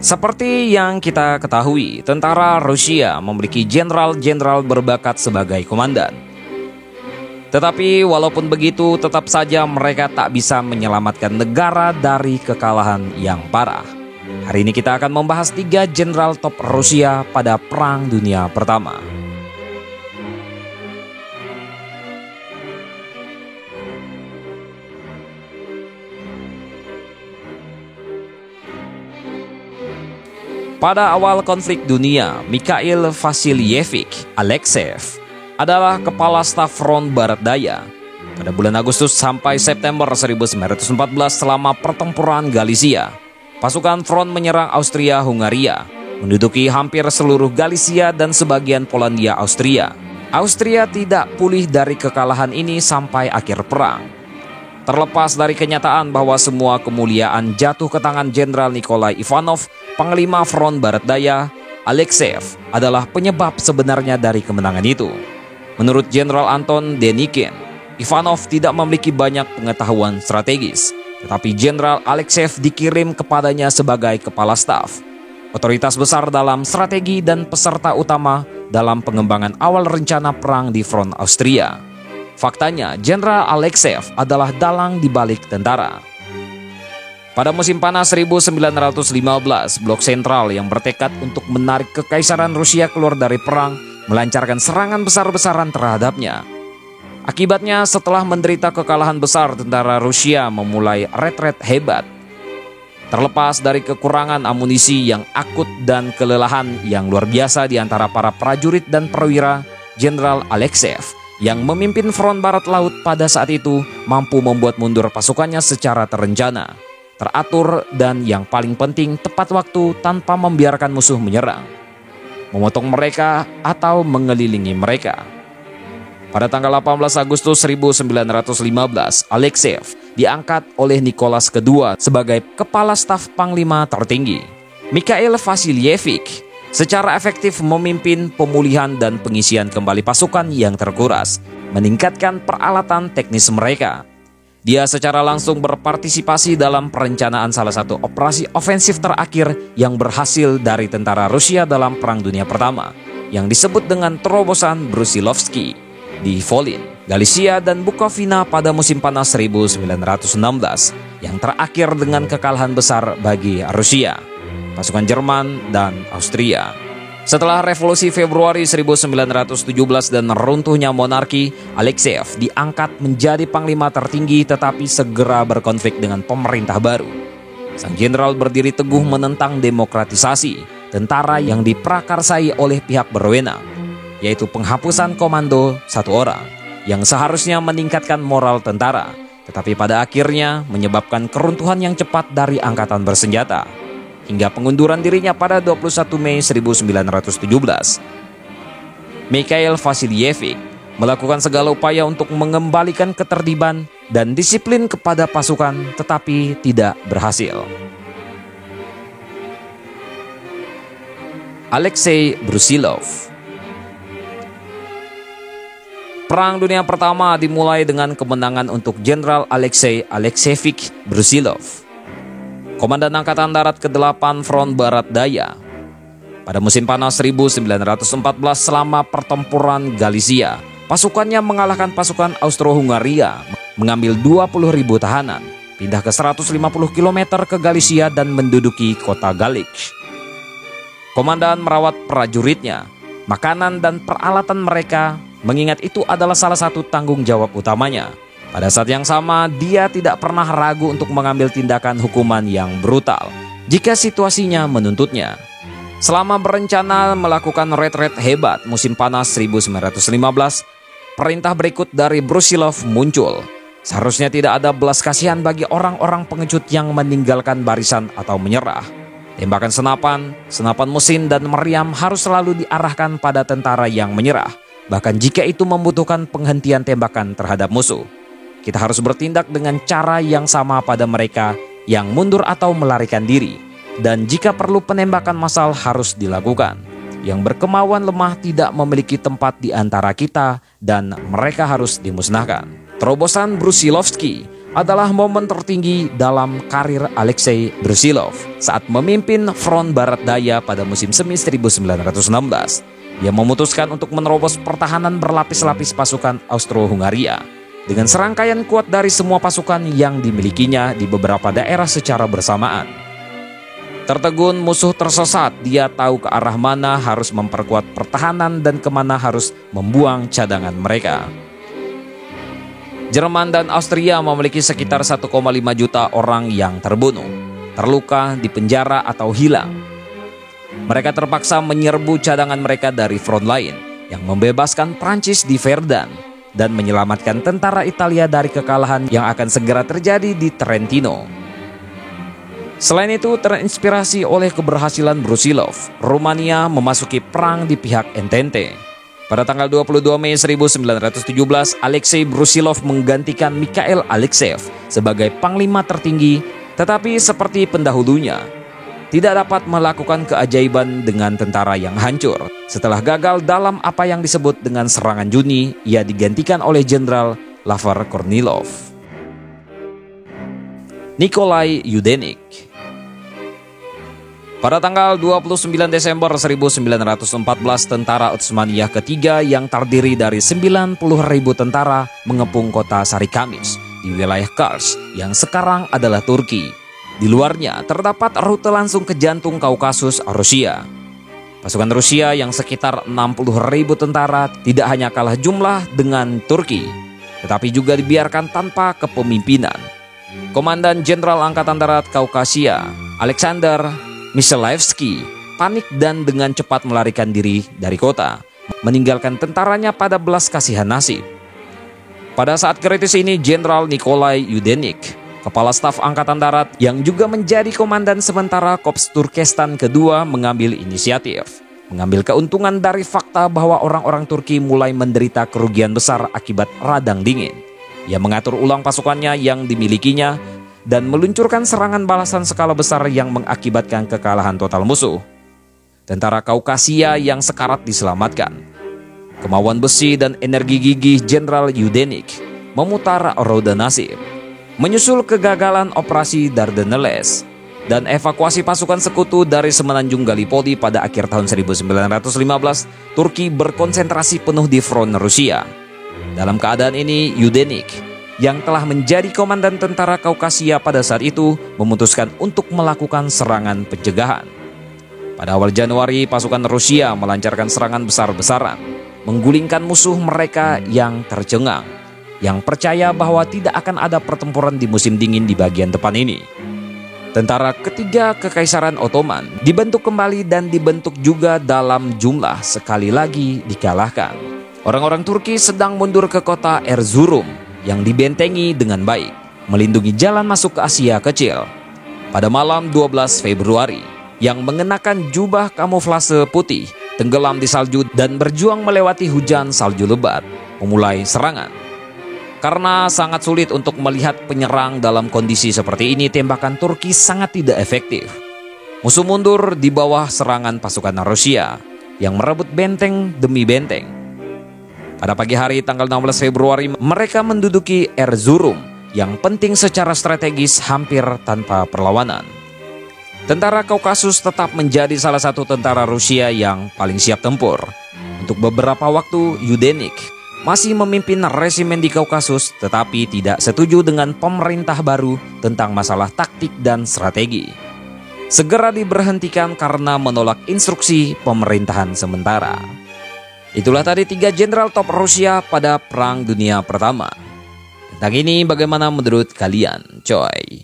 Seperti yang kita ketahui, tentara Rusia memiliki jenderal-jenderal berbakat sebagai komandan. Tetapi walaupun begitu, tetap saja mereka tak bisa menyelamatkan negara dari kekalahan yang parah. Hari ini kita akan membahas 3 jenderal top Rusia pada Perang Dunia Pertama. Pada awal konflik dunia, Mikhail Vasilyevich Alekseev adalah kepala staf front Barat Daya. Pada bulan Agustus sampai September 1914 selama pertempuran Galicia, pasukan front menyerang Austria-Hungaria, menduduki hampir seluruh Galicia dan sebagian Polandia Austria. Austria tidak pulih dari kekalahan ini sampai akhir perang. Terlepas dari kenyataan bahwa semua kemuliaan jatuh ke tangan Jenderal Nikolai Ivanov, Panglima Front Barat Daya, Alekseev adalah penyebab sebenarnya dari kemenangan itu. Menurut Jenderal Anton Denikin, Ivanov tidak memiliki banyak pengetahuan strategis, tetapi Jenderal Alekseev dikirim kepadanya sebagai kepala staf, otoritas besar dalam strategi dan peserta utama dalam pengembangan awal rencana perang di front Austria. Faktanya, Jenderal Alekseev adalah dalang di balik tentara. Pada musim panas 1915, Blok Sentral yang bertekad untuk menarik Kekaisaran Rusia keluar dari perang melancarkan serangan besar-besaran terhadapnya. Akibatnya, setelah menderita kekalahan besar, tentara Rusia memulai retret hebat. Terlepas dari kekurangan amunisi yang akut dan kelelahan yang luar biasa di antara para prajurit dan perwira, Jenderal Alekseev yang memimpin front barat laut pada saat itu mampu membuat mundur pasukannya secara terencana, teratur, dan yang paling penting tepat waktu tanpa membiarkan musuh menyerang, memotong mereka atau mengelilingi mereka. Pada tanggal 18 Agustus 1915, Alekseev diangkat oleh Nicholas II sebagai kepala staf panglima tertinggi. Mikhail Vasilyevich secara efektif memimpin pemulihan dan pengisian kembali pasukan yang terkuras, meningkatkan peralatan teknis mereka. Dia secara langsung berpartisipasi dalam perencanaan salah satu operasi ofensif terakhir yang berhasil dari tentara Rusia dalam Perang Dunia Pertama, yang disebut dengan terobosan Brusilovski di Volyn, Galicia dan Bukovina pada musim panas 1916, yang terakhir dengan kekalahan besar bagi Rusia, pasukan Jerman, dan Austria. Setelah revolusi Februari 1917 dan runtuhnya monarki, Alekseev diangkat menjadi panglima tertinggi tetapi segera berkonflik dengan pemerintah baru. Sang jenderal berdiri teguh menentang demokratisasi tentara yang diprakarsai oleh pihak berwenang, yaitu penghapusan komando satu orang yang seharusnya meningkatkan moral tentara, tetapi pada akhirnya menyebabkan keruntuhan yang cepat dari angkatan bersenjata, hingga pengunduran dirinya pada 21 Mei 1917. Mikhail Vasilyevich melakukan segala upaya untuk mengembalikan ketertiban dan disiplin kepada pasukan, tetapi tidak berhasil. Alexei Brusilov. Perang Dunia Pertama dimulai dengan kemenangan untuk Jenderal Alexei Alekseevich Brusilov, Komandan Angkatan Darat ke-8 Front Barat Daya. Pada musim panas 1914 selama pertempuran Galicia, pasukannya mengalahkan pasukan Austro-Hungaria, mengambil 20.000 tahanan, pindah ke 150 km ke Galicia dan menduduki kota Galich. Komandan merawat prajuritnya, makanan dan peralatan mereka, mengingat itu adalah salah satu tanggung jawab utamanya. Pada saat yang sama, dia tidak pernah ragu untuk mengambil tindakan hukuman yang brutal jika situasinya menuntutnya. Selama berencana melakukan retret hebat musim panas 1915, perintah berikut dari Brusilov muncul. Seharusnya tidak ada belas kasihan bagi orang-orang pengecut yang meninggalkan barisan atau menyerah. Tembakan senapan, senapan mesin, dan meriam harus selalu diarahkan pada tentara yang menyerah, bahkan jika itu membutuhkan penghentian tembakan terhadap musuh. Kita harus bertindak dengan cara yang sama pada mereka yang mundur atau melarikan diri, dan jika perlu penembakan massal harus dilakukan. Yang berkemauan lemah tidak memiliki tempat di antara kita dan mereka harus dimusnahkan. Terobosan Brusilovski adalah momen tertinggi dalam karir Alexei Brusilov saat memimpin Front Barat Daya pada musim semi 1916. Dia memutuskan untuk menerobos pertahanan berlapis-lapis pasukan Austro-Hungaria dengan serangkaian kuat dari semua pasukan yang dimilikinya di beberapa daerah secara bersamaan. Tertegun musuh tersesat, dia tahu ke arah mana harus memperkuat pertahanan dan kemana harus membuang cadangan mereka. Jerman dan Austria memiliki sekitar 1,5 juta orang yang terbunuh, terluka, dipenjara atau hilang. Mereka terpaksa menyerbu cadangan mereka dari front lain yang membebaskan Prancis di Verdun dan menyelamatkan tentara Italia dari kekalahan yang akan segera terjadi di Trentino. Selain itu, terinspirasi oleh keberhasilan Brusilov, Rumania memasuki perang di pihak Entente. Pada tanggal 22 Mei 1917, Alexei Brusilov menggantikan Mikhail Alekseev sebagai panglima tertinggi, tetapi seperti pendahulunya, tidak dapat melakukan keajaiban dengan tentara yang hancur. Setelah gagal dalam apa yang disebut dengan serangan Juni, ia digantikan oleh Jenderal Laver Kornilov. Nikolai Yudenik. Pada tanggal 29 Desember 1914, tentara Utsmaniyah ketiga yang terdiri dari 90.000 tentara mengepung kota Sarikamis di wilayah Kars yang sekarang adalah Turki. Di luarnya terdapat rute langsung ke jantung Kaukasus, Rusia. Pasukan Rusia yang sekitar 60.000 tentara tidak hanya kalah jumlah dengan Turki, tetapi juga dibiarkan tanpa kepemimpinan. Komandan Jenderal Angkatan Darat Kaukasia, Alexander Michailevsky, panik dan dengan cepat melarikan diri dari kota, meninggalkan tentaranya pada belas kasihan nasib. Pada saat kritis ini, Jenderal Nikolai Yudenik, Kepala Staf Angkatan Darat yang juga menjadi komandan sementara Korps Turkestan kedua, mengambil inisiatif, mengambil keuntungan dari fakta bahwa orang-orang Turki mulai menderita kerugian besar akibat radang dingin. Ia mengatur ulang pasukannya yang dimilikinya dan meluncurkan serangan balasan skala besar yang mengakibatkan kekalahan total musuh. Tentara Kaukasia yang sekarat diselamatkan. Kemauan besi dan energi gigih Jenderal Yudenik memutar roda nasib. Menyusul kegagalan operasi Dardanelles dan evakuasi pasukan sekutu dari semenanjung Gallipoli pada akhir tahun 1915, Turki berkonsentrasi penuh di front Rusia. Dalam keadaan ini, Yudenik yang telah menjadi komandan tentara Kaukasia pada saat itu memutuskan untuk melakukan serangan pencegahan. Pada awal Januari, pasukan Rusia melancarkan serangan besar-besaran, menggulingkan musuh mereka yang tercengang, yang percaya bahwa tidak akan ada pertempuran di musim dingin di bagian depan ini. Tentara ketiga Kekaisaran Ottoman dibentuk kembali dan dibentuk juga dalam jumlah sekali lagi dikalahkan. Orang-orang Turki sedang mundur ke kota Erzurum yang dibentengi dengan baik, melindungi jalan masuk ke Asia Kecil. Pada malam 12 Februari, yang mengenakan jubah kamuflase putih, tenggelam di salju dan berjuang melewati hujan salju lebat, memulai serangan. Karena sangat sulit untuk melihat penyerang dalam kondisi seperti ini, tembakan Turki sangat tidak efektif. Musuh mundur di bawah serangan pasukan Rusia yang merebut benteng demi benteng. Pada pagi hari tanggal 16 Februari, mereka menduduki Erzurum yang penting secara strategis hampir tanpa perlawanan. Tentara Kaukasus tetap menjadi salah satu tentara Rusia yang paling siap tempur. Untuk beberapa waktu, Yudenik masih memimpin resimen di Kaukasus, tetapi tidak setuju dengan pemerintah baru tentang masalah taktik dan strategi. Segera diberhentikan karena menolak instruksi pemerintahan sementara. Itulah tadi 3 jenderal top Rusia pada Perang Dunia Pertama. Tentang ini bagaimana menurut kalian, coy?